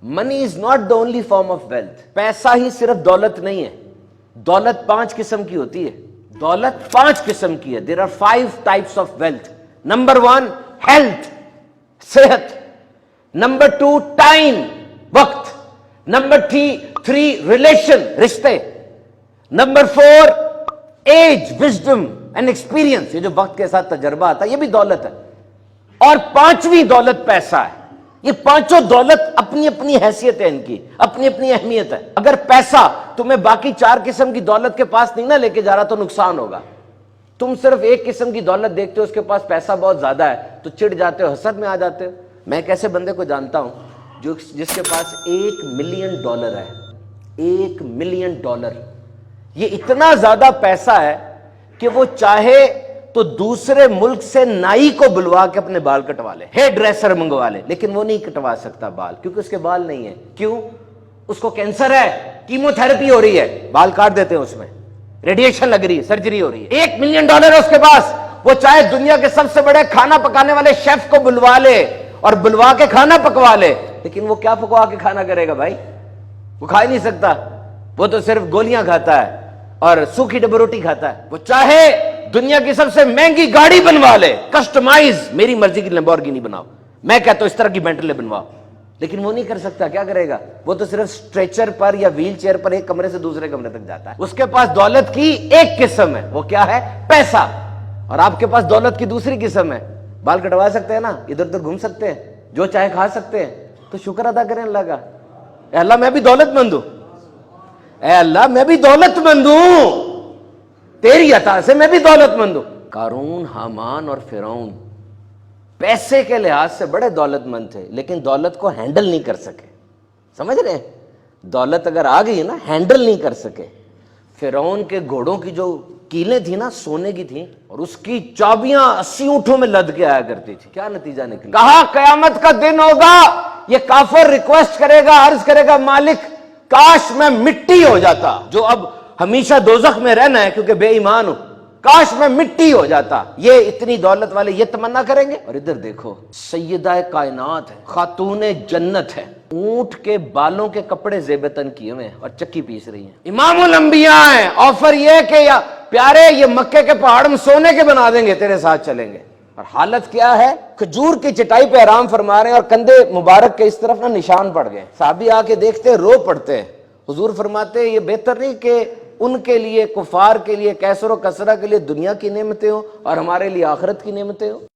Money is not the only form of wealth. پیسہ ہی صرف دولت نہیں ہے. دولت 5 قسم کی ہوتی ہے. دولت 5 قسم کی ہے. There are 5 types of wealth. Number 1 health, صحت. نمبر 2 ٹائم، وقت. نمبر 3 ریلیشن، رشتے. Number 4 age, wisdom and experience, یہ جو وقت کے ساتھ تجربہ آتا ہے یہ بھی دولت ہے. اور 5ویں دولت پیسہ ہے. یہ 5 دولت اپنی اپنی حیثیت ہے، ان کی اپنی اپنی اہمیت ہے. اگر پیسہ تمہیں باقی 4 قسم کی دولت کے پاس نہیں نہ لے کے جا رہا تو نقصان ہوگا. تم صرف ایک قسم کی دولت دیکھتے ہو، اس کے پاس پیسہ بہت زیادہ ہے تو چڑ جاتے ہو، حسد میں آ جاتے ہو. میں ایک ایسے بندے کو جانتا ہوں جس کے پاس $1 ملین ہے. $1 ملین. یہ اتنا زیادہ پیسہ ہے کہ وہ چاہے تو دوسرے ملک سے نائی کو بلوا کے اپنے بال کٹوا لے، ہیئر ڈریسر منگوا لے، لیکن وہ نہیں کٹوا سکتا بال، کیونکہ اس کے بال نہیں ہیں. کیوں؟ اس کو کینسر ہے، کیمو تھراپی ہو رہی ہے، بال کاٹ دیتے ہیں، اس میں ریڈیشن لگ رہی ہے، سرجری ہو رہی ہے. $1 ملین ہے اس کے پاس. وہ چاہے دنیا کے سب سے بڑے کھانا پکانے والے شیف کو بلوا لے اور بلوا کے کھانا پکوا لے، لیکن وہ کیا پکوا کے کھانا کرے گا بھائی؟ وہ کھا ہی نہیں سکتا. وہ تو صرف گولیاں کھاتا ہے اور سوکھی ڈبو روٹی کھاتا ہے. وہ چاہے دنیا کی سب سے مہنگی گاڑی بنوا لے، کسٹمائز، میری مرضی کی لیمبورگینی بناؤ، میں کہتا ہوں اس طرح کی بینٹلے بنواؤ، لیکن وہ نہیں کر سکتا. کیا کرے گا؟ وہ تو صرف اسٹریچر پر یا ویل چیئر پر ایک کمرے سے دوسرے کمرے تک جاتا ہے. اس کے پاس دولت کی ایک قسم ہے، وہ کیا ہے؟ پیسہ. اور آپ کے پاس دولت کی دوسری قسم ہے، بال کٹوا سکتے ہیں نا، ادھر ادھر گھوم سکتے ہیں، جو چاہے کھا سکتے ہیں. تو شکر ادا کریں اللہ کا. اے اللہ میں بھی دولت مند ہوں، اے اللہ میں بھی دولت مند ہوں، تیری عطا سے میں بھی دولت مند ہوں. قارون، حامان اور فرعون پیسے کے لحاظ سے بڑے دولت مند تھے، لیکن دولت کو ہینڈل نہیں کر سکے. سمجھ رہے ہیں؟ دولت اگر آ گئی نا، ہینڈل نہیں کر سکے. فرعون کے گھوڑوں کی جو کیلیں تھیں نا، سونے کی تھیں، اور اس کی چابیاں 80 اونٹوں میں لد کے آیا کرتی تھی. کیا نتیجہ نکلا؟ کہا قیامت کا دن ہوگا، یہ کافر ریکویسٹ کرے گا، عرض کرے گا مالک کاش میں مٹی ہو جاتا، جو اب ہمیشہ دوزخ میں رہنا ہے کیونکہ بے ایمان ہوں، کاش میں مٹی ہو جاتا. یہ اتنی دولت والے یہ تمنا کریں گے؟ اور ادھر دیکھو، سیدہ کائنات ہے، خاتون جنت ہے، اونٹ کے بالوں کے کپڑے زیبتن کیے ہوئے ہیں اور چکی پیس رہی ہیں. امام الانبیاء ہیں. آفر یہ کہ یا پیارے یہ مکے کے پہاڑ ہم سونے کے بنا دیں گے، تیرے ساتھ چلیں گے. اور حالت کیا ہے؟ کھجور کی چٹائی پہ آرام فرما رہے ہیں اور کندھے مبارک کے اس طرف نا نشان پڑ گئے. صحابی آ کے دیکھتے رو پڑتے ہیں. حضور فرماتے ہیں یہ بہتر نہیں کہ ان کے لیے، کفار کے لیے، کیسر و کسرہ کے لیے دنیا کی نعمتیں ہوں اور ہمارے لیے آخرت کی نعمتیں ہوں.